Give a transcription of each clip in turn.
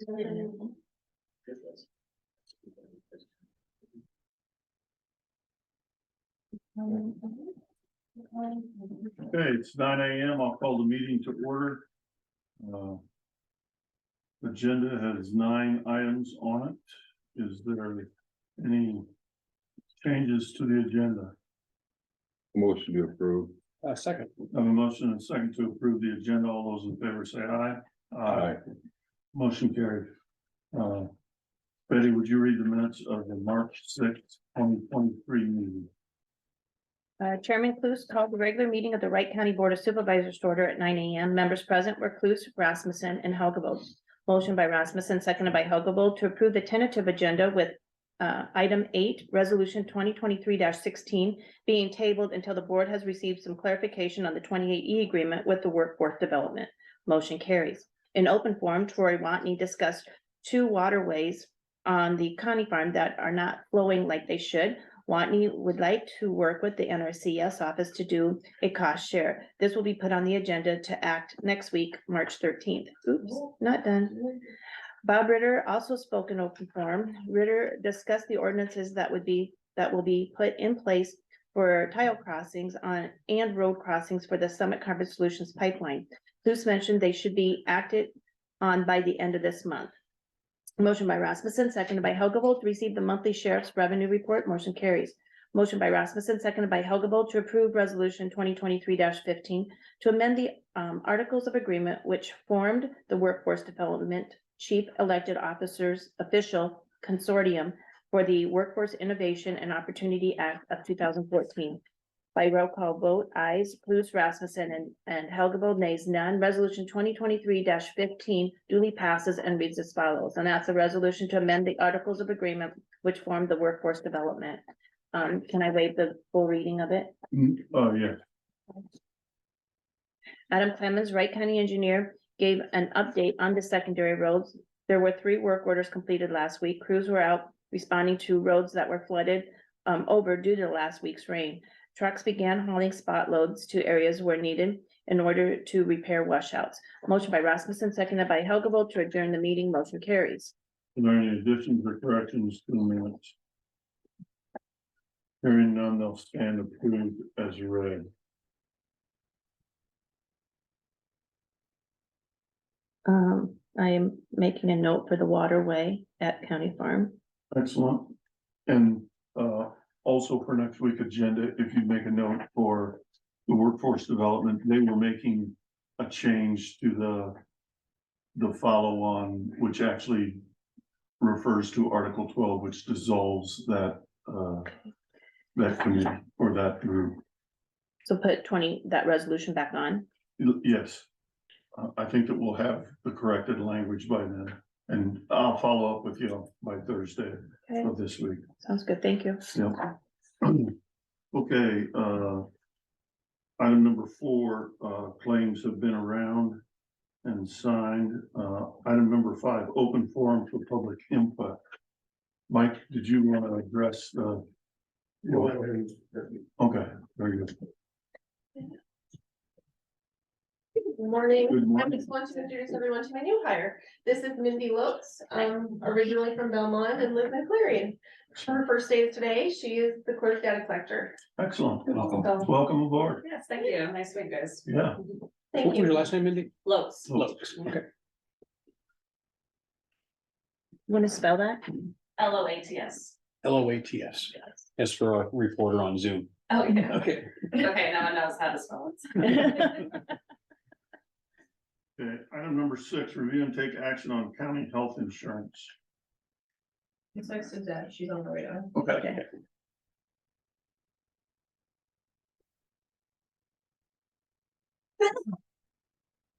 Okay, it's 9 a.m. I'll call the meeting to order. Agenda has 9 items on it. Is there any changes to the agenda? Motion to approve. Second. I have a motion and a second to approve the agenda. All those in favor say aye. Aye. Motion carried. Betty, would you read the minutes of the March 6th, 2023 meeting? Chairman Cluse called the regular meeting of the Wright County Board of Supervisors to order at 9 a.m. Members present were Cluse, Rasmussen, and Helgebold. Motion by Rasmussen, seconded by Helgebold to approve the tentative agenda with item 8, resolution 2023-16 being tabled until the board has received some clarification on the 28E agreement with the workforce development. Motion carries. In open forum, Troy Watney discussed 2 waterways on the county farm that are not flowing like they should. Watney would like to work with the NRCS office to do a cost share. This will be put on the agenda to act next week, March 13th. Oops, not done. Bob Ritter also spoke in open forum. Ritter discussed the ordinances that will be put in place for tile crossings and road crossings for the Summit Carbon Solutions pipeline. Luce mentioned they should be acted on by the end of this month. Motion by Rasmussen, seconded by Helgebold to receive the monthly sheriff's revenue report. Motion carries. Motion by Rasmussen, seconded by Helgebold to approve resolution 2023-15 to amend the articles of agreement which formed the workforce development chief elected officers official consortium for the Workforce Innovation and Opportunity Act of 2014. By roll call vote, ayes, Cluse, Rasmussen, and Helgebold, nays, none. Resolution 2023-15 duly passes and reads as follows. And that's a resolution to amend the articles of agreement which form the workforce development. Can I waive the full reading of it? Oh, yeah. Adam Clemens, Wright County Engineer, gave an update on the secondary roads. There were 3 work orders completed last week. Crews were out responding to roads that were flooded over due to last week's rain. Trucks began hauling spot loads to areas where needed in order to repair washouts. Motion by Rasmussen, seconded by Helgebold to adjourn the meeting. Motion carries. Are there any additions or corrections to the minutes? Hearing none, they'll stand approved as read. I am making a note for the waterway at County Farm. Excellent. And also for next week's agenda, if you make a note for the workforce development, they were making a change to the follow-on, which actually refers to Article 12, which dissolves that that committee or that group. So put that resolution back on. Yes. I think that we'll have the corrected language by then, and I'll follow up with you by Thursday Okay, of this week. sounds good. Thank you. Yep. Okay, item number 4, claims have been around and signed. Item number 5, open forum for public input. Mike, did you want to address the? Okay, very good. Good morning. Good morning. I just want to introduce everyone to my new hire. This is Mindy Lopes, originally from Belmont and lives in Clarion. Her first day is today. She is the clerk data collector. Excellent. Welcome. Welcome aboard. Yes, thank you. Nice to meet you guys. Yeah. Thank What was your you. last name, Mindy? Lopes. Lopes. Okay. You want to spell that? Loats. Loats. As for a reporter on Zoom. Oh, yeah. Okay. Okay, no one knows how to spell it. Okay, item number 6, review and take action on county health insurance. It's next to Deb. She's on the radar. Okay.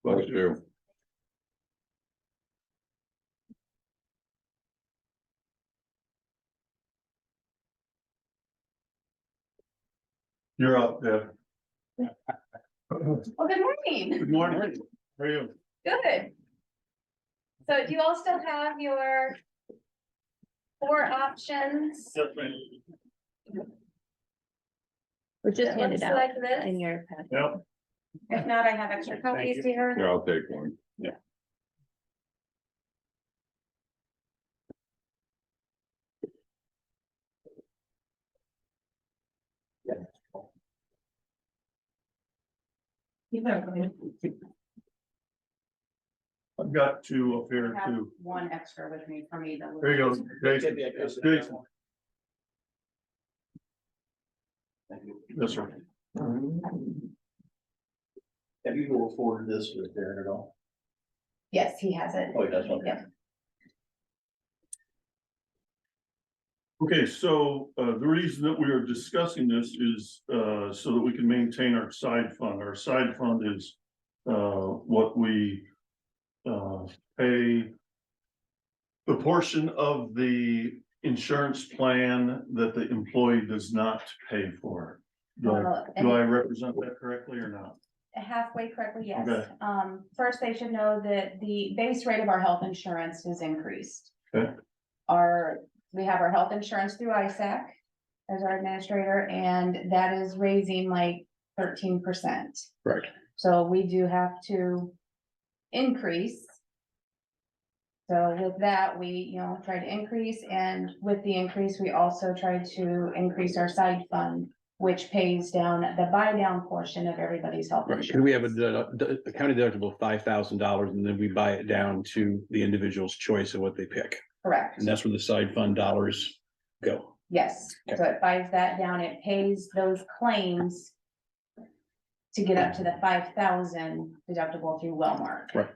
Bless you. You're up, Deb. Well, good morning. Good morning. How are you? Good. So do you all still have your 4 options? Yes, ma'am. We're just It handed looks out like this. in your packet. Yep. If not, I have extra copies here. Yeah, I'll take one. I've got two up here I have too. one extra with me for me that. There you go, Jason. Jason. Yes, sir. Have you forwarded this to Darren at all? Yes, he has it. Oh, he does, okay. Yeah. Okay, so the reason that we are discussing this is so that we can maintain our side fund. Our side fund is what we pay the portion of the insurance plan that the employee does not pay for. Do I represent that correctly or not? Halfway correctly, yes. Okay. First, they should know that the base rate of our health insurance has increased. Okay. We have our health insurance through ISAC as our administrator, and that is raising like 13%. Right. So we do have to increase. So with that, we, try to increase, and with the increase, we also try to increase our side fund, which pays down the buy down portion of everybody's health Right, insurance. can we have a county deductible of $5,000 and then we buy it down to the individual's choice of what they pick? Correct. And that's where the side fund dollars go. Yes, so it buys that down, it pays those claims to get up to the 5,000 deductible through Wellmark. Right.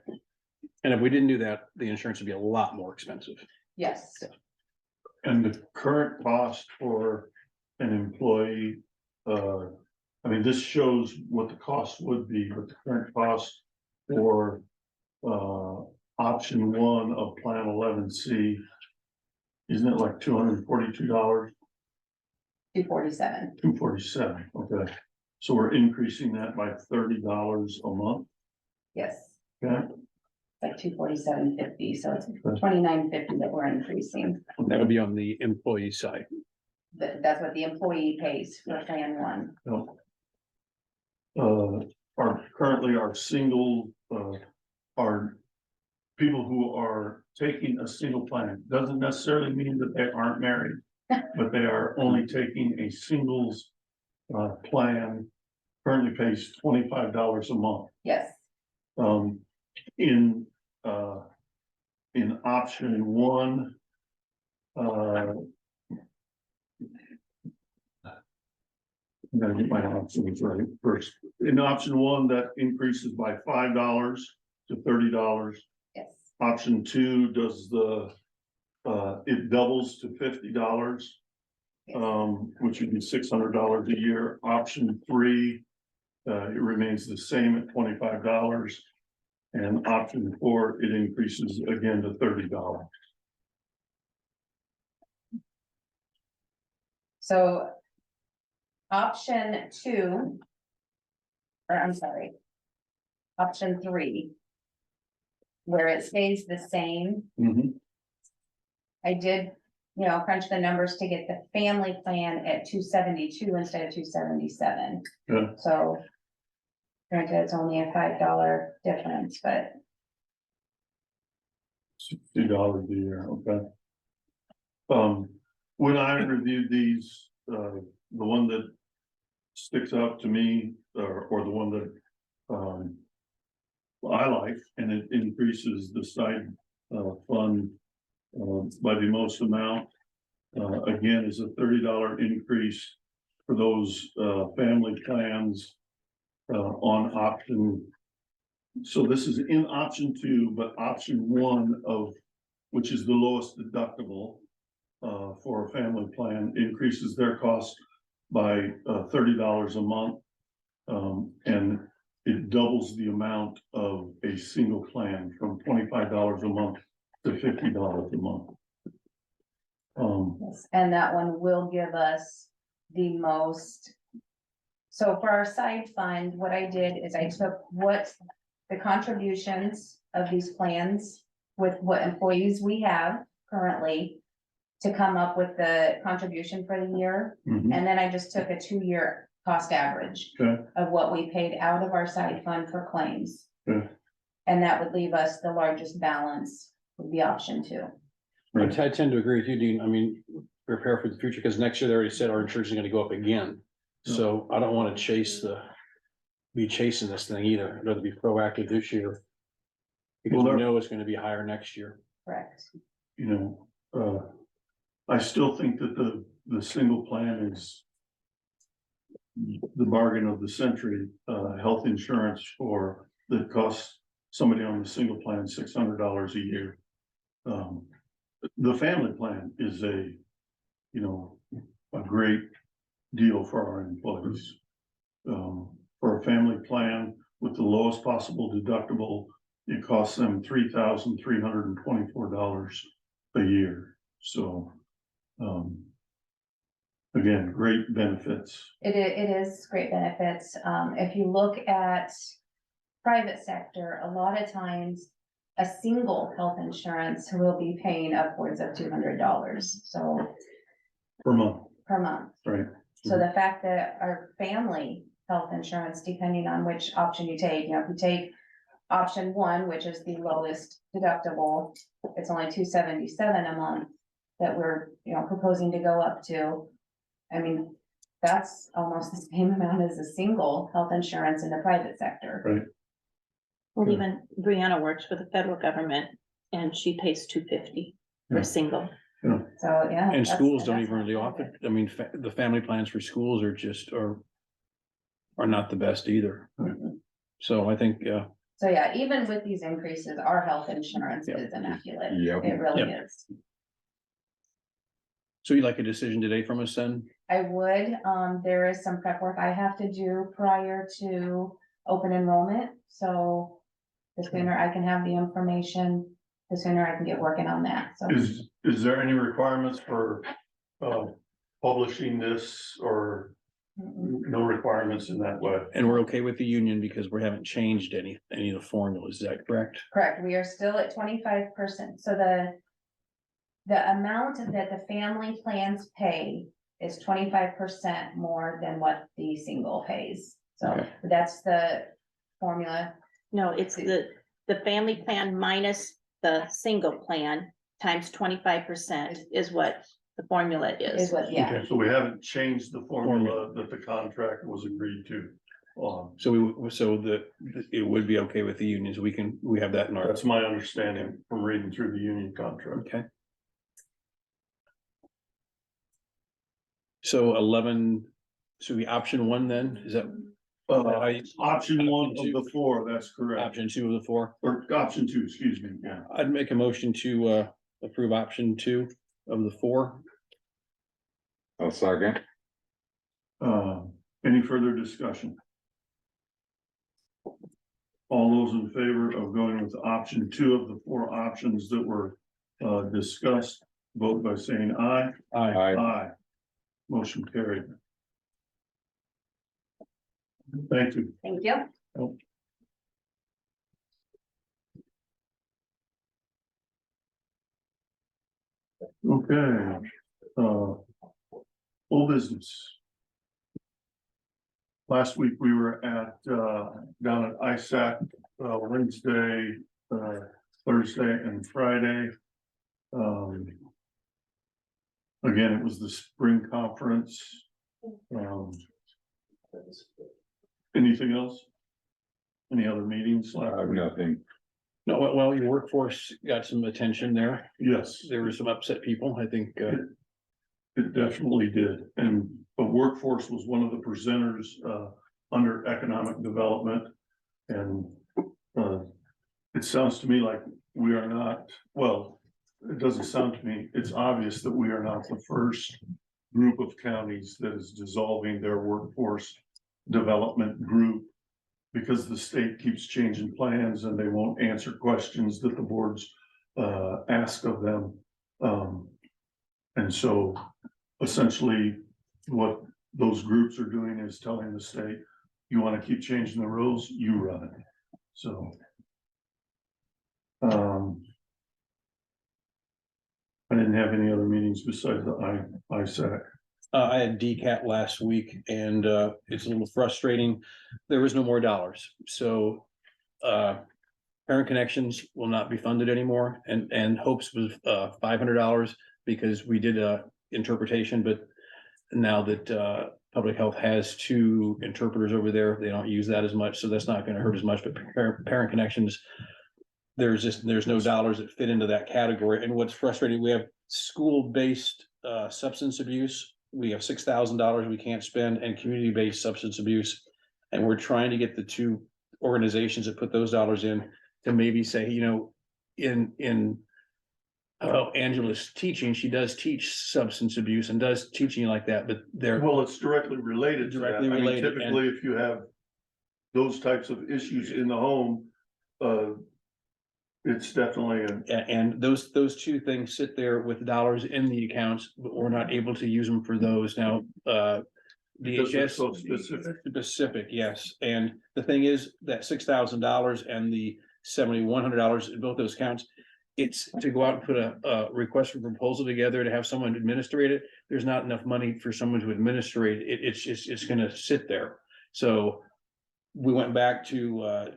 And if we didn't do that, the insurance would be a lot more expensive. Yes, And the current cost for an employee, I mean, this shows what the cost would be, but the current cost for option one of Plan 11C, isn't it like $242? 247. $247, okay. So we're increasing that by $30 a month, Yes, okay? like 247.50, so it's 29.50 that we're increasing. That would be on the employee side. That's what the employee pays for plan one. Currently our single, are people who are taking a single plan, doesn't necessarily mean that they aren't married, but they are only taking a singles plan, currently pays $25 a month. Yes, In option one, I'm gonna get my options right first. In option one, that increases by $5 to $30. yes, Option two does it doubles to $50, which would be $600 a year. Option three, it remains the same at $25. And option four, it increases again to $30. so option two, or I'm sorry, option three, where it stays the same, I did, crunch the numbers to get the family plan at 272 instead of 277. Yeah. So granted, it's only a $5 difference, but $60 a year, okay. When I reviewed these, the one that sticks out to me, or the one that I like, and it increases the side fund by the most amount. Again, is a $30 increase for those family plans on option. So this is in option two, but option one which is the lowest deductible for a family plan, increases their cost by $30 a month. And it doubles the amount of a single plan from $25 a month to $50 a month. yes, and that one will give us the most. So for our side fund, what I did is I took what the contributions of these plans with what employees we have currently to come up with the contribution for the year. Mhm. And then I just took a 2-year cost average Okay. of what we paid out of our side fund for claims. Okay. And that would leave us the largest balance would be option two. I tend to agree with you, Dean. I mean, prepare for the future, because next year they already said our insurance is gonna go up again. So I don't wanna chase the be chasing this thing either. I'd rather be proactive this year. Because Well, we there- know it's gonna be higher next year. Correct. You know, I still think that the single plan is the bargain of the century, health insurance for, that costs somebody on the single plan $600 a year. The family plan is a, you know, a great deal for our employees. For a family plan with the lowest possible deductible, it costs them $3,324 a year. So, again, great benefits. It is great benefits. If you look at private sector, a lot of times a single health insurance will be paying upwards of $200, so Per month, per month. right? So the fact that our family health insurance, depending on which option you take, if you take option one, which is the lowest deductible, it's only $277 a month that we're, proposing to go up to. I mean, that's almost the same amount as a single health insurance in the private sector. Right. Well, even Brianna works for the federal government and she pays $250 for Yeah. a single. So, yeah. And that's- schools don't that's even not really bad. offer, I mean, the family plans for schools are not the best either. So I think, So, yeah, even with these increases, our health insurance Yep. is immaculate. Yep. It really Yep. is. so you'd like a decision today from us then? I would, there is some prep work I have to do prior to open enrollment, so the sooner I can have the information, the sooner I can get working on that, so. Is there any requirements for, publishing this or no requirements in that way? And we're okay with the union because we haven't changed any of the formulas, is that correct? Correct, we are still at 25%, so the amount that the family plans pay is 25% more than what the single pays. So Okay. that's the formula. No, it's the family plan minus the single plan times 25% is what the formula Is is. what, yeah, Okay, so we haven't changed the formula that the contract was agreed to. It would be okay with the unions, we have that in our. That's my understanding from reading through the union contract. Okay. So 11, so the option one then, is that Option one of the four, that's correct, option two of the four? or option two, excuse me, yeah. I'd make a motion to approve option two of the four. I'll second. Any further discussion? All those in favor of going with option two of the four options that were discussed, vote by saying aye. Aye. Aye. Motion carried. Thank you. thank you. Okay, old business. Last week we were at, down at ISAC, Wednesday, Thursday and Friday. Again, it was the spring conference. Anything else? Any other meetings? I have nothing. No, well, your workforce got some attention there. Yes. There were some upset people, I think, It definitely did, and the workforce was one of the presenters under economic development. And it sounds to me like we are not, well, it doesn't sound to me, it's obvious that we are not the first group of counties that is dissolving their workforce development group, because the state keeps changing plans and they won't answer questions that the boards ask of them. And so essentially what those groups are doing is telling the state, you want to keep changing the rules, you run it. So I didn't have any other meetings besides the ISAC. I had DCAT last week and it's a little frustrating. There was no more dollars, so Parent Connections will not be funded anymore, and Hopes was $500 because we did a interpretation, but now that Public Health has 2 interpreters over there. They don't use that as much, so that's not gonna hurt as much, but Parent Connections. There's no dollars that fit into that category. And what's frustrating, we have school-based substance abuse. We have $6,000 we can't spend, and community-based substance abuse. And we're trying to get the 2 organizations that put those dollars in to maybe say, in Angela's teaching, she does teach substance abuse and does teaching like that, but they're, Well, it's directly related to that. Directly I mean, related, and- typically, if you have those types of issues in the home, it's definitely and those 2 things sit there with dollars in the accounts, but we're not able to use them for those now. because they're DHS so specific. specific, yes, and the thing is that $6,000 and the $7,100 in both those accounts. It's to go out and put a request for proposal together to have someone administrate it. There's not enough money for someone to administrate it. It's gonna sit there. So we went back to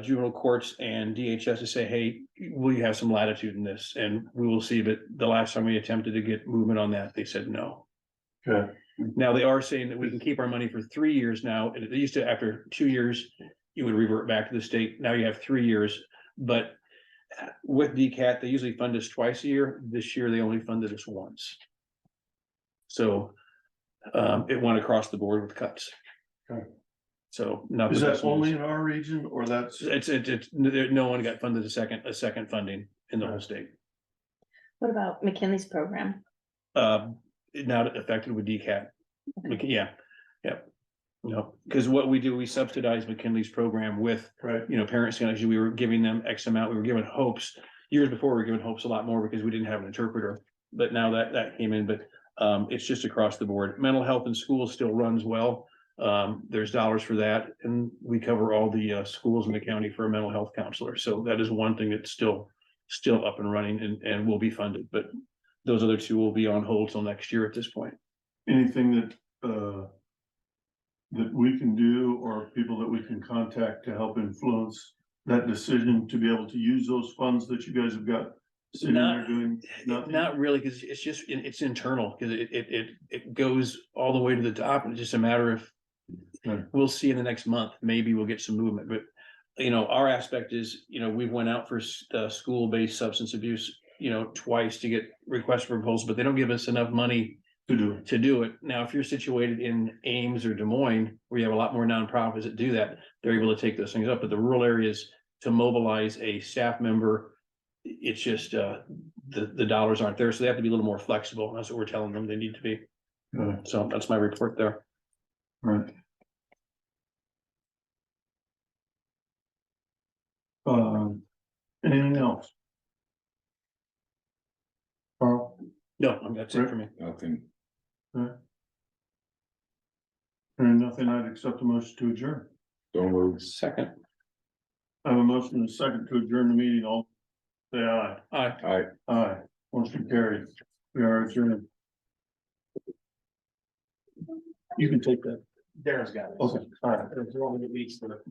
juvenile courts and DHS to say, hey, will you have some latitude in this? And we will see, but the last time we attempted to get movement on that, they said no. Okay. Now they are saying that we can keep our money for 3 years now. It used to, after 2 years, you would revert back to the state. Now you have 3 years, but with DCAT, they usually fund us twice a year. This year, they only funded us once. So it went across the board with cuts. Okay. So not. Is the that best only news. in our region or that's? No one got funded a second funding in the whole state. What about McKinley's program? Not affected with DCAT. Yeah. No, because what we do, we subsidize McKinley's program with, Right. parents, we were giving them X amount, we were giving Hopes. Years before, we were giving Hopes a lot more because we didn't have an interpreter, but now that came in, but it's just across the board. Mental health in schools still runs well. There's dollars for that, and we cover all the schools in the county for a mental health counselor, so that is one thing that's still up and running and will be funded, but those other 2 will be on hold till next year at this point. Anything that we can do or people that we can contact to help influence that decision to be able to use those funds that you guys have got sitting there doing nothing? Not really, because it's just, it's internal, because it goes all the way to the top, and it's just a matter of. Right. We'll see in the next month, maybe we'll get some movement, but our aspect is, we went out for school-based substance abuse, twice to get requests for proposals, but they don't give us enough money to do it. Now, if you're situated in Ames or Des Moines, where you have a lot more nonprofits that do that, they're able to take those things up, but the rural areas to mobilize a staff member, it's just, the dollars aren't there, so they have to be a little more flexible. That's what we're telling them they need to be. So that's my report there. Right. Anything else? Carl? No, that's it for me. Nothing. And nothing, I'd accept a motion to adjourn. Don't move. Second, I have a motion and a second to adjourn the meeting. All say aye. aye. Aye. Motion carried. We are adjourned. You can take that. Darren's got it. Okay, all right. There's only weeks for